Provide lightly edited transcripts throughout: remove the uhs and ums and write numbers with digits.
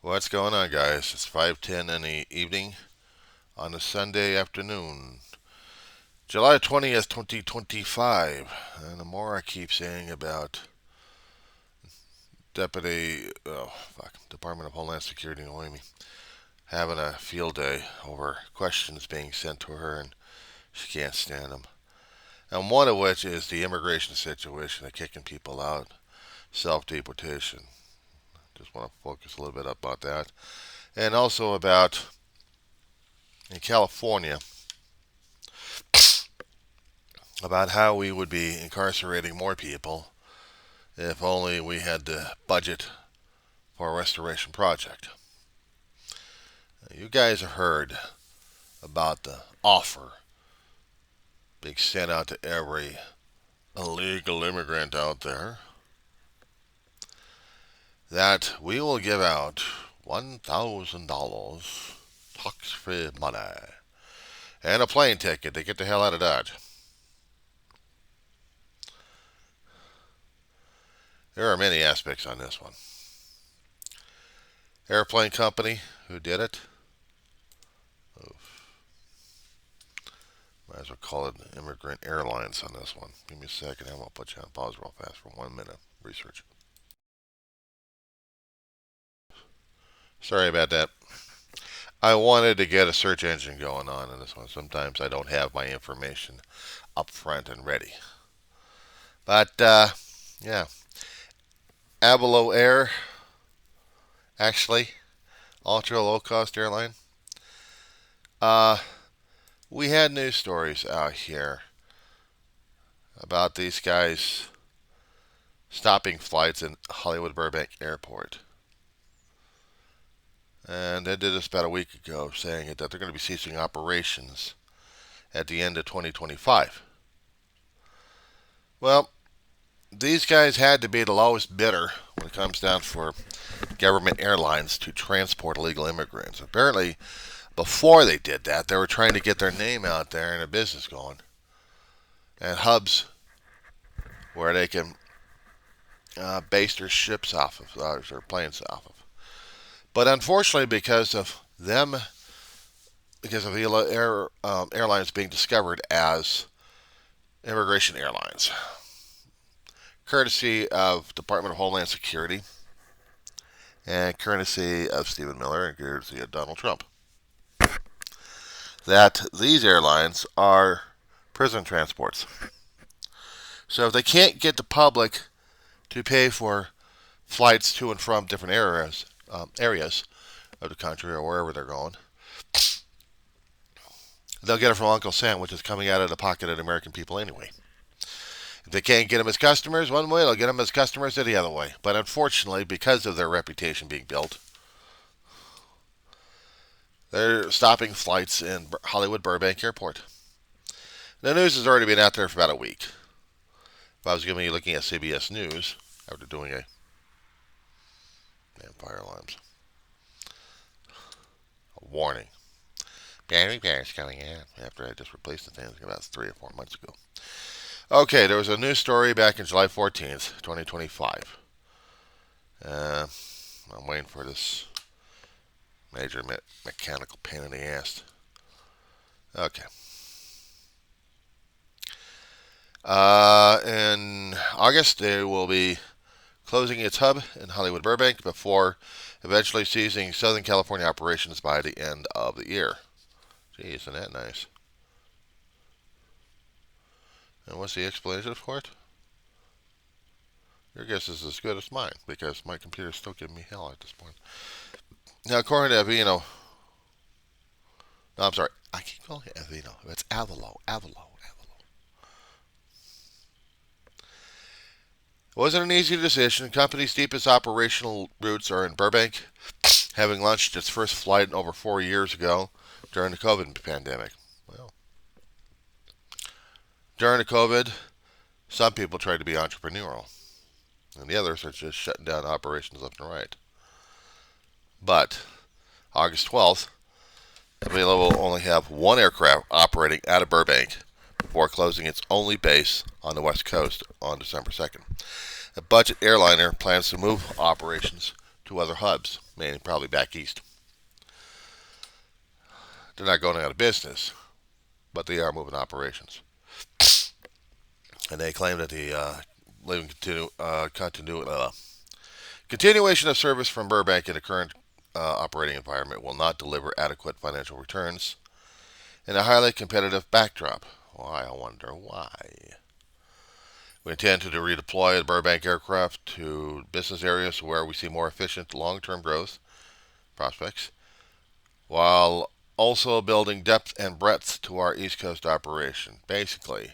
What's going on, guys? It's 5:10 in the evening on a Sunday afternoon, July 20th, 2025. And the more I keep saying about Department of Homeland Security annoying me, having a field day over questions being sent to her, and she can't stand them. And one of which is the immigration situation, of kicking people out, self-deportation. Just want to focus a little bit about that, and also about in California about how we would be incarcerating more people if only we had the budget for a restoration project. You guys have heard about the offer being sent out to every illegal immigrant out there that we will give out $1,000 tax-free money and a plane ticket to get the hell out of Dodge. There are many aspects on this one. Airplane company who did it. Might as well call it Immigrant Airlines on this one. Give me a second. I'm going to put you on pause real fast for 1 minute. Research. Sorry about that. I wanted to get a search engine going on in this one. Sometimes I don't have my information up front and ready. But, yeah. Avelo Air, actually, ultra low-cost airline. We had news stories out here about these guys stopping flights in Hollywood Burbank Airport. And they did this about a week ago, saying that they're going to be ceasing operations at the end of 2025. Well, these guys had to be the lowest bidder when it comes down for government airlines to transport illegal immigrants. Apparently, before they did that, they were trying to get their name out there and a business going, and hubs where they can base their ships off of, their planes off of. But unfortunately, because of airlines being discovered as immigration airlines, courtesy of Department of Homeland Security, and courtesy of Stephen Miller, and courtesy of Donald Trump, that these airlines are prison transports. So if they can't get the public to pay for flights to and from different areas of the country or wherever they're going, they'll get it from Uncle Sam, which is coming out of the pocket of the American people anyway. If they can't get them as customers one way, they'll get them as customers the other way. But unfortunately, because of their reputation being built, they're stopping flights in Hollywood Burbank Airport. The news has already been out there for about a week. If I was going to be looking at CBS News after doing a fire alarms. A warning. Bad repairs coming in after I just replaced the things about 3 or 4 months ago. Okay, there was a news story back in July 14th, 2025. I'm waiting for this major mechanical pain in the ass. Okay. In August, they will be closing its hub in Hollywood Burbank before eventually ceasing Southern California operations by the end of the year. Gee, isn't that nice? And what's the explanation for it? Your guess is as good as mine, because my computer's still giving me hell at this point. Now, according to Avelo, no, I'm sorry, I keep calling it Avelo. It's Avelo. It wasn't an easy decision. The company's deepest operational roots are in Burbank, having launched its first flight over 4 years ago during the COVID pandemic. Well, during the COVID, some people tried to be entrepreneurial, and the others are just shutting down operations left and right. But August 12th, Avelo will only have one aircraft operating out of Burbank before closing its only base on the West Coast on December 2nd. The budget airliner plans to move operations to other hubs, mainly probably back east. They're not going out of business, but they are moving operations. And they claim that the continuation of service from Burbank in the current operating environment will not deliver adequate financial returns in a highly competitive backdrop. Why, I wonder why. We intend to redeploy the Burbank aircraft to business areas where we see more efficient long-term growth prospects, while also building depth and breadth to our East Coast operation. Basically,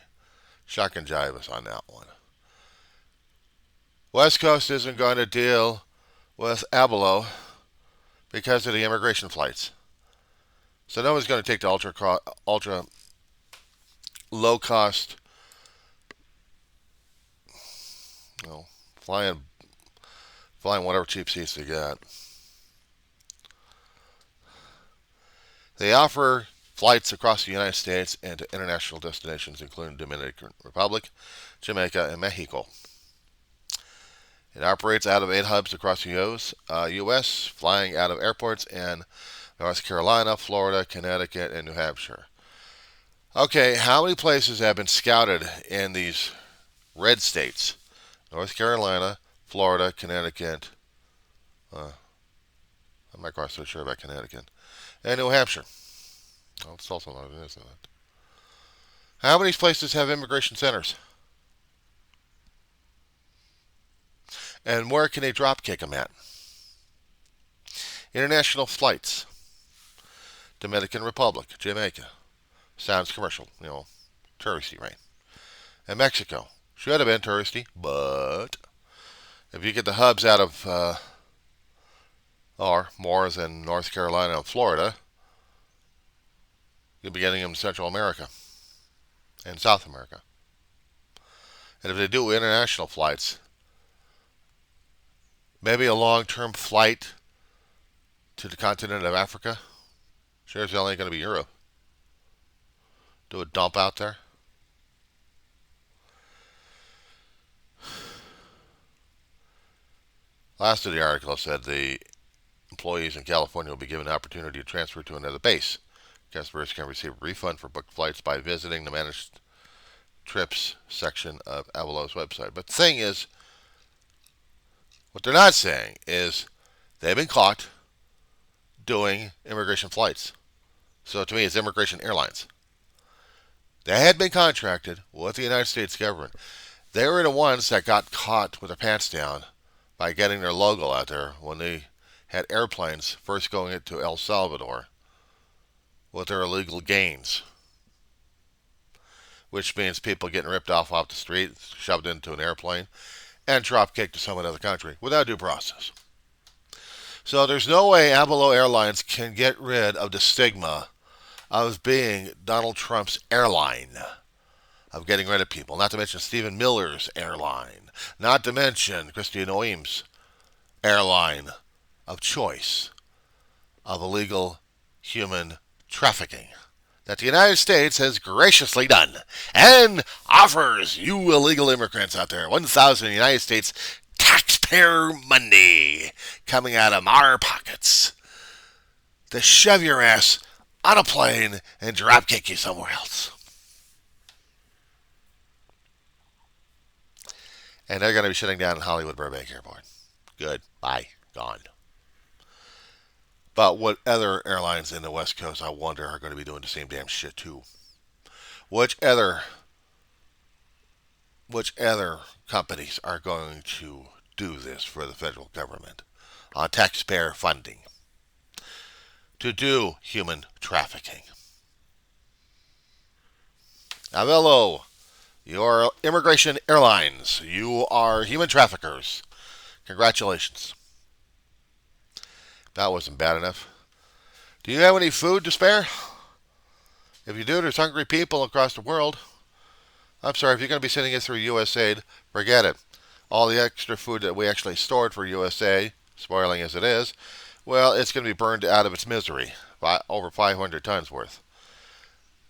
shuck and jive us on that one. West Coast isn't going to deal with Avelo because of the immigration flights. So no one's going to take the ultra low cost, you know, flying whatever cheap seats they got. They offer flights across the United States and to international destinations, including Dominican Republic, Jamaica, and Mexico. It operates out of 8 hubs across the U.S., flying out of airports in North Carolina, Florida, Connecticut, and New Hampshire. Okay, how many places have been scouted in these red states? North Carolina, Florida, Connecticut. I'm not quite so sure about Connecticut. And New Hampshire. Well, it's also not, isn't it? How many places have immigration centers? And where can they drop kick them at? International flights. Dominican Republic, Jamaica. Sounds commercial, touristy, right? And Mexico. Should have been touristy, but if you get the hubs out of, or more than North Carolina and Florida, you'll be getting them in Central America and South America. And if they do international flights, maybe a long-term flight to the continent of Africa. Sure as hell ain't going to be Europe. Do a dump out there. Last of the article said the employees in California will be given the opportunity to transfer to another base. Customers can receive a refund for booked flights by visiting the managed trips section of Avelo's website. But the thing is, what they're not saying is they've been caught doing immigration flights. So to me, it's immigration airlines. They had been contracted with the United States government. They were the ones that got caught with their pants down by getting their logo out there when they had airplanes first going into El Salvador with their illegal gains, which means people getting ripped off the street, shoved into an airplane, and drop kicked to some other country without due process. So there's no way Avelo Airlines can get rid of the stigma of being Donald Trump's airline, of getting rid of people. Not to mention Stephen Miller's airline. Not to mention Christine Noem's airline of choice of illegal human trafficking that the United States has graciously done and offers you illegal immigrants out there 1,000 United States taxpayer money coming out of our pockets to shove your ass on a plane and drop kick you somewhere else. And they're going to be shutting down Hollywood Burbank Airport. Good. Bye. Gone. But what other airlines in the West Coast, I wonder, are going to be doing the same damn shit too? Which other companies are going to do this for the federal government on taxpayer funding to do human trafficking? Avelo, your immigration airlines, you are human traffickers. Congratulations. That wasn't bad enough. Do you have any food to spare? If you do, there's hungry people across the world. I'm sorry, if you're going to be sending it through USAID, forget it. All the extra food that we actually stored for USA, spoiling as it is, well, it's going to be burned out of its misery, by over 500 tons worth.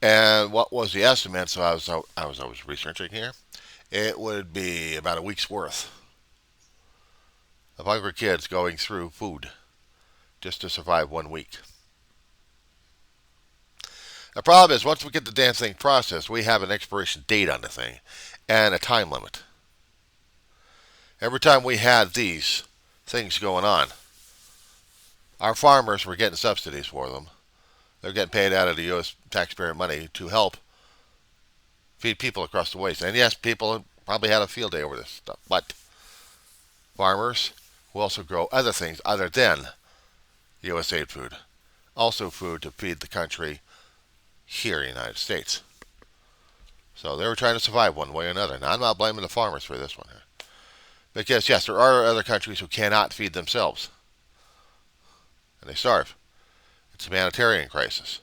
And what was the estimate? So I was researching here. It would be about a week's worth of hungry kids going through food just to survive 1 week. The problem is, once we get the damn thing processed, we have an expiration date on the thing and a time limit. Every time we had these things going on, our farmers were getting subsidies for them. They're getting paid out of the U.S. taxpayer money to help feed people across the waste. And yes, people probably had a field day over this stuff. But farmers who also grow other things other than USAID food, also food to feed the country here in the United States. So they were trying to survive one way or another. Now, I'm not blaming the farmers for this one here. Because, yes, there are other countries who cannot feed themselves. And they starve. It's a humanitarian crisis.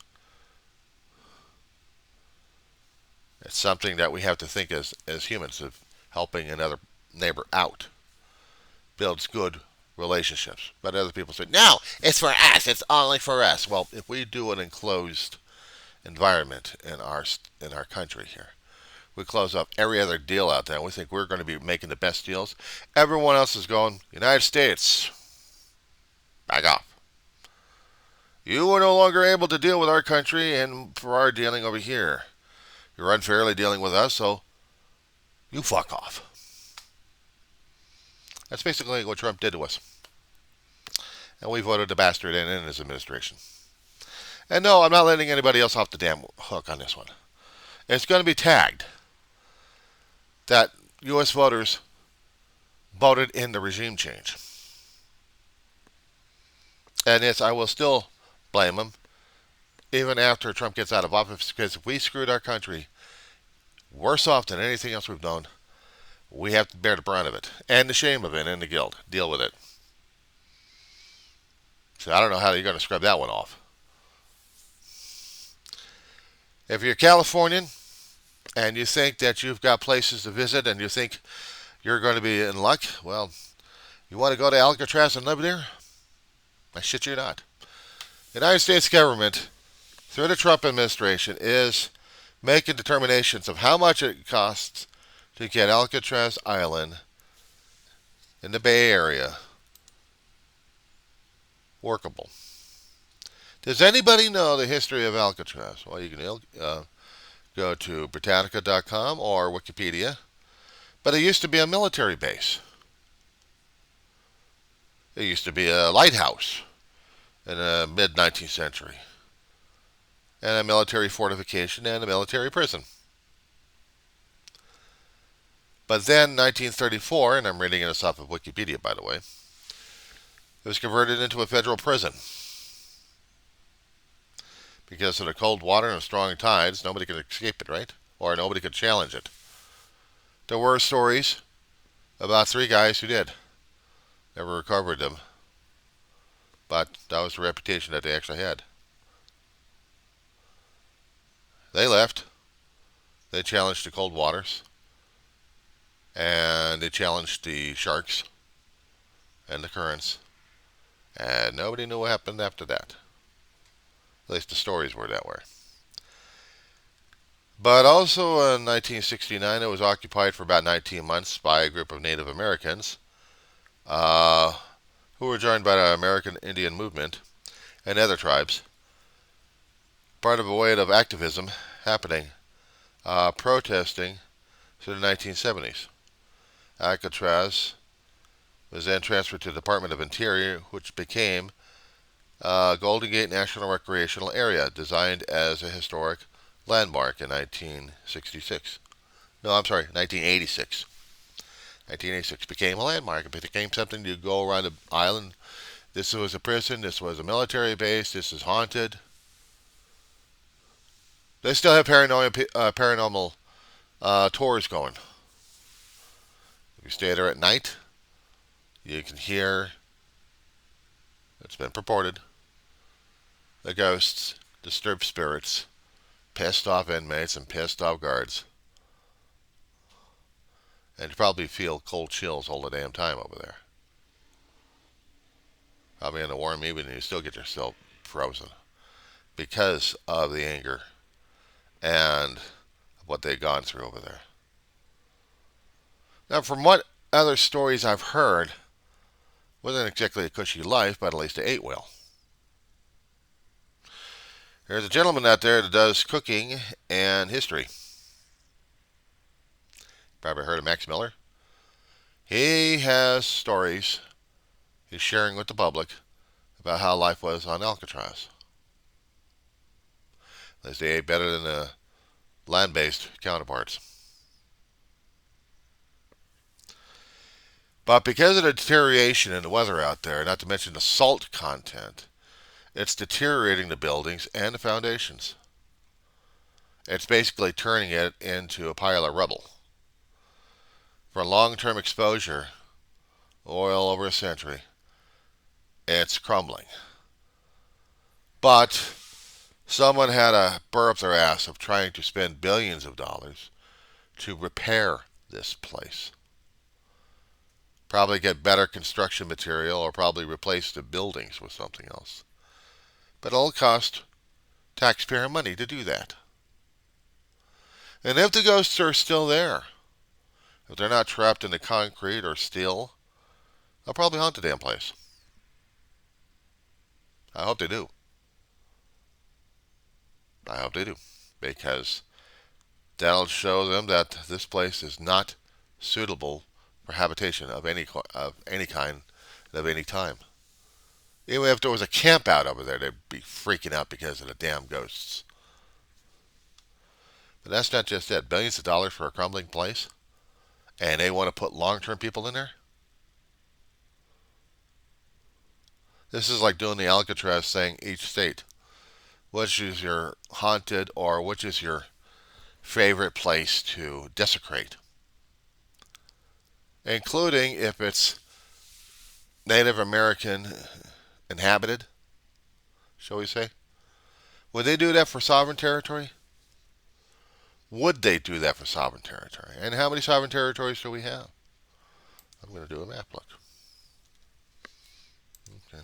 It's something that we have to think as humans of helping another neighbor out. Builds good relationships. But other people say, no, it's for us. It's only for us. Well, if we do an enclosed environment in our country here, we close up every other deal out there, and we think we're going to be making the best deals. Everyone else is going, United States, back off. You are no longer able to deal with our country and for our dealing over here. You're unfairly dealing with us, so you fuck off. That's basically what Trump did to us. And we voted the bastard in his administration. And no, I'm not letting anybody else off the damn hook on this one. It's going to be tagged that U.S. voters voted in the regime change. And yes, I will still blame them, even after Trump gets out of office, because if we screwed our country worse off than anything else we've done, we have to bear the brunt of it, and the shame of it, and the guilt. Deal with it. So I don't know how you're going to scrub that one off. If you're Californian, and you think that you've got places to visit, and you think you're going to be in luck, well, you want to go to Alcatraz and live there? I shit you not. The United States government, through the Trump administration, is making determinations of how much it costs to get Alcatraz Island in the Bay Area workable. Does anybody know the history of Alcatraz? Well, you can go to Britannica.com or Wikipedia. But it used to be a military base. It used to be a lighthouse in the mid-19th century. And a military fortification and a military prison. But then, 1934, and I'm reading this off of Wikipedia, by the way, it was converted into a federal prison. Because of the cold water and strong tides, nobody could escape it, right? Or nobody could challenge it. There were stories about 3 guys who did. Never recovered them. But that was the reputation that they actually had. They left. They challenged the cold waters. And they challenged the sharks and the currents. And nobody knew what happened after that. At least the stories were that way. But also in 1969, it was occupied for about 19 months by a group of Native Americans who were joined by the American Indian movement and other tribes. Part of a wave of activism happening, protesting through the 1970s. Alcatraz was then transferred to the Department of Interior, which became Golden Gate National Recreational Area, designed as a historic landmark in 1966. No, I'm sorry, 1986. 1986 became a landmark. It became something you go around the island. This was a prison. This was a military base. This is haunted. They still have paranormal tours going. If you stay there at night, you can hear, it's been purported, the ghosts, disturbed spirits, pissed off inmates, and pissed off guards. And you probably feel cold chills all the damn time over there. Probably in a warm evening, you still get yourself frozen because of the anger and what they've gone through over there. Now, from what other stories I've heard, Wasn't exactly a cushy life, but at least they ate well. There's a gentleman out there that does cooking and history. Probably heard of Max Miller. He has stories he's sharing with the public about how life was on Alcatraz. They say ate better than the land-based counterparts. But because of the deterioration in the weather out there, not to mention the salt content, it's deteriorating the buildings and the foundations. It's basically turning it into a pile of rubble. For long-term exposure, oil over a century, it's crumbling. But someone had a burr up their ass of trying to spend billions of dollars to repair this place. Probably get better construction material or probably replace the buildings with something else. But it'll cost taxpayer money to do that. And if the ghosts are still there, if they're not trapped in the concrete or steel, they'll probably haunt the damn place. I hope they do. I hope they do. Because that'll show them that this place is not suitable for habitation of any kind, of any time. Even if there was a camp out over there, they'd be freaking out because of the damn ghosts. But that's not just it. Billions of dollars for a crumbling place, and they want to put long-term people in there? This is like doing the Alcatraz thing each state. Which is your haunted or which is your favorite place to desecrate? Including if it's Native American inhabited, shall we say? Would they do that for sovereign territory? Would they do that for sovereign territory? And how many sovereign territories do we have? I'm going to do a map look. Okay.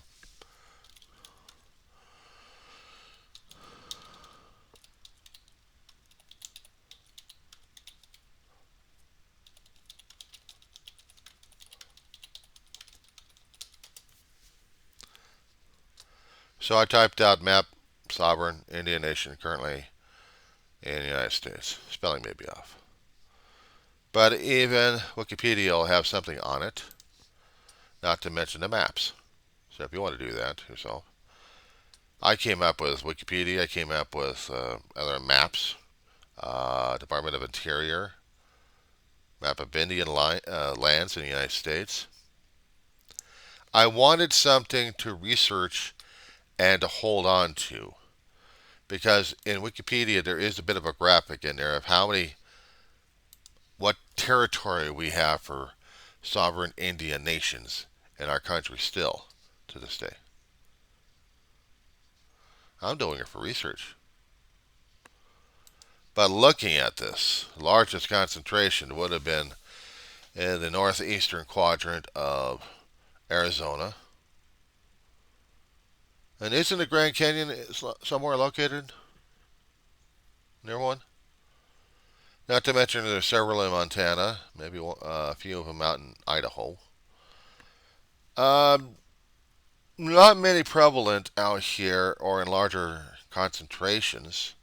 So I typed out map sovereign Indian nation currently in the United States. Spelling may be off. But even Wikipedia will have something on it, not to mention the maps. So if you want to do that yourself. I came up with Wikipedia. I came up with other maps. Department of Interior. Map of Indian lands in the United States. I wanted something to research and to hold on to. Because in Wikipedia there is a bit of a graphic in there of what territory we have for sovereign Indian nations in our country still to this day. I'm doing it for research. But looking at this, the largest concentration would have been in the northeastern quadrant of Arizona. And isn't the Grand Canyon somewhere located near one? Not to mention there's several in Montana, maybe a few of them out in Idaho. Not many prevalent out here or in larger concentrations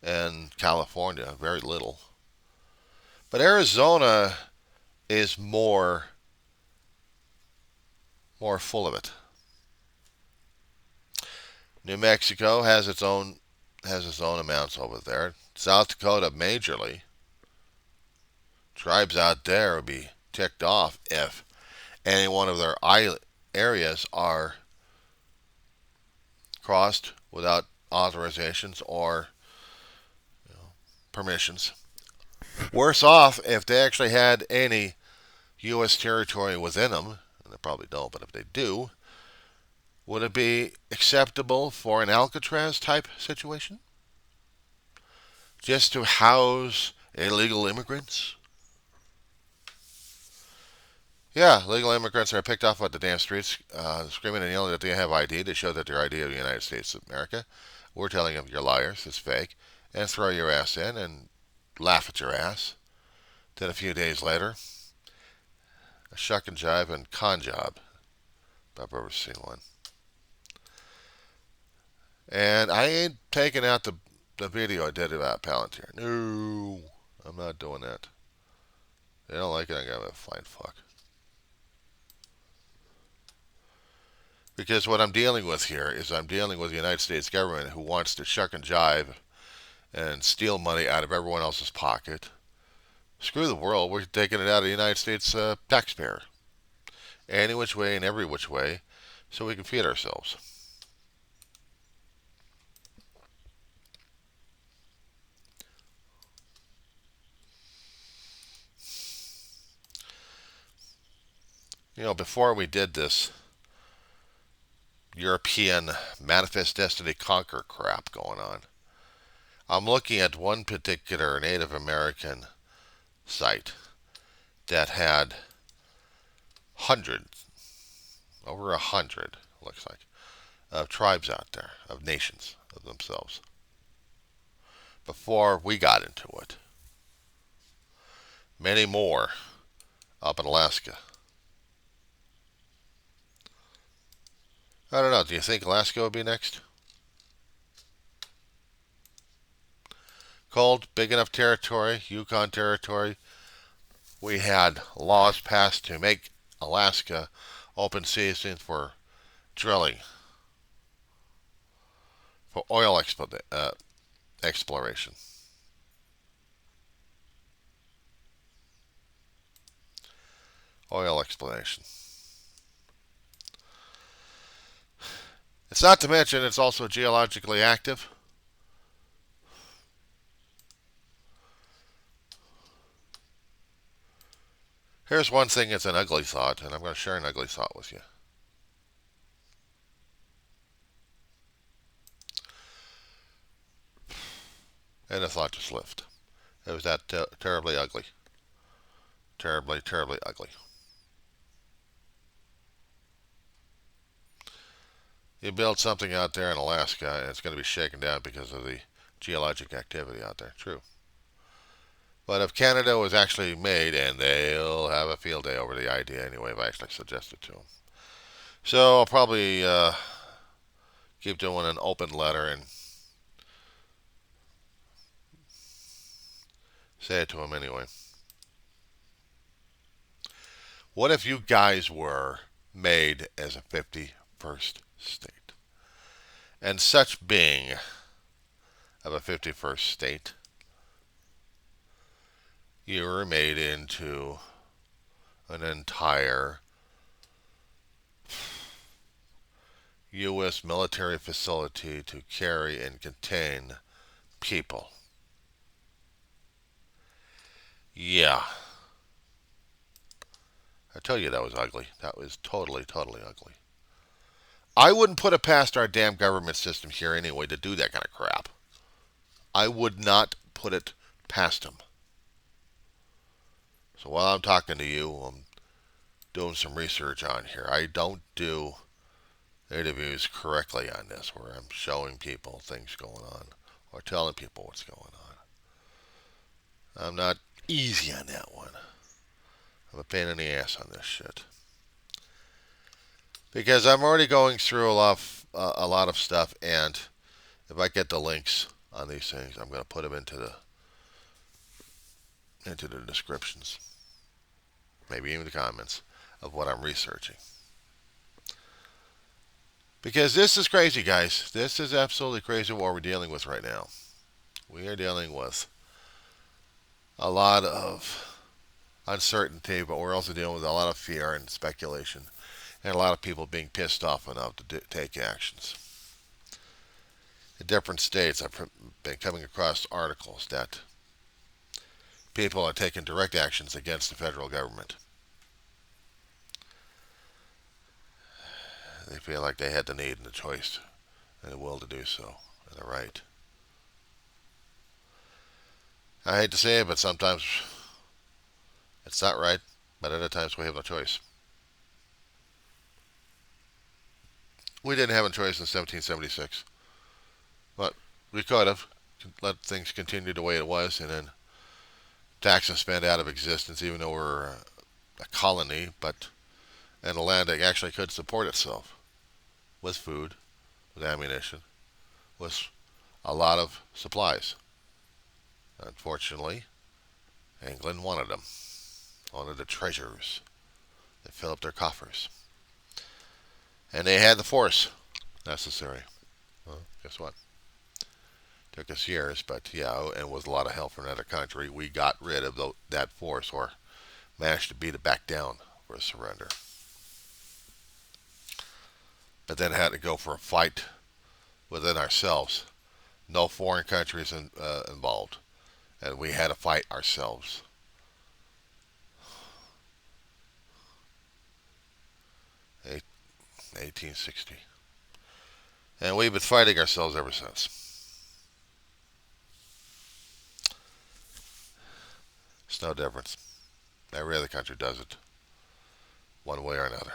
in California, very little. But Arizona is more full of it. New Mexico has its own amounts over there. South Dakota majorly. Tribes out there would be ticked off if any one of their areas are crossed without authorizations or permissions. Worse off if they actually had any U.S. territory within them, and they probably don't, but if they do, would it be acceptable for an Alcatraz type situation? Just to house illegal immigrants? Yeah, legal immigrants are picked off at the damn streets, screaming and yelling that they have ID to show that they're ID of the United States of America. We're telling them you're liars, it's fake, and throw your ass in and laugh at your ass. Then a few days later, a shuck and jive and con job. if I've ever seen one. And I ain't taking out the video I did about Palantir. No, I'm not doing that. They don't like it, I'm going to fine fuck. Because what I'm dealing with here is I'm dealing with the United States government who wants to shuck and jive and steal money out of everyone else's pocket. Screw the world, we're taking it out of the United States taxpayer. Any which way and every which way, so we can feed ourselves. You know, before we did this European Manifest Destiny Conquer crap going on, I'm looking at one particular Native American site that had hundreds, over 100, looks like, of tribes out there, of nations of themselves, before we got into it. Many more up in Alaska. I don't know. Do you think Alaska would be next? Cold, big enough territory, Yukon territory. We had laws passed to make Alaska open season for drilling, for oil exploration. Oil exploration. It's not to mention it's also geologically active. Here's one thing that's an ugly thought, and I'm going to share an ugly thought with you. And the thought just left. It was that terribly ugly. Terribly, terribly ugly. You build something out there in Alaska, and it's going to be shaken down because of the geologic activity out there. True. But if Canada was actually made, and they'll have a field day over the idea anyway, if I actually suggest it to them. So I'll probably keep doing an open letter and say it to them anyway. What if you guys were made as a 51st state? And such being of a 51st state, you were made into an entire U.S. military facility to carry and contain people. Yeah. I tell you that was ugly. That was totally, totally ugly. I wouldn't put it past our damn government system here anyway to do that kind of crap. I would not put it past them. So while I'm talking to you, I'm doing some research on here. I don't do interviews correctly on this, where I'm showing people things going on or telling people what's going on. I'm not easy on that one. I'm a pain in the ass on this shit. Because I'm already going through a lot of stuff, and if I get the links on these things, I'm going to put them into the descriptions, maybe even the comments of what I'm researching. Because this is crazy, guys. This is absolutely crazy what we're dealing with right now. We are dealing with a lot of uncertainty, but we're also dealing with a lot of fear and speculation, and a lot of people being pissed off enough to take actions. In different states, I've been coming across articles that people are taking direct actions against the federal government. They feel like they had the need and the choice and the will to do so, and the right. I hate to say it, but sometimes it's not right, but other times we have no choice. We didn't have a choice in 1776, but we could have let things continue the way it was, and then tax and spend out of existence, even though we're a colony, but and a land that actually could support itself with food, with ammunition, with a lot of supplies. Unfortunately, England wanted them, wanted the treasures. They filled up their coffers. And they had the force necessary. Well, guess what? Took us years, but yeah, and with a lot of help from another country, we got rid of that force, or managed to beat it back down for a surrender. But then had to go for a fight within ourselves. No foreign countries involved, and we had to fight ourselves. 1860. And we've been fighting ourselves ever since. It's no difference. Every other country does it, one way or another.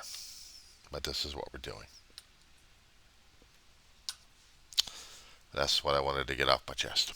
But this is what we're doing. That's what I wanted to get off my chest.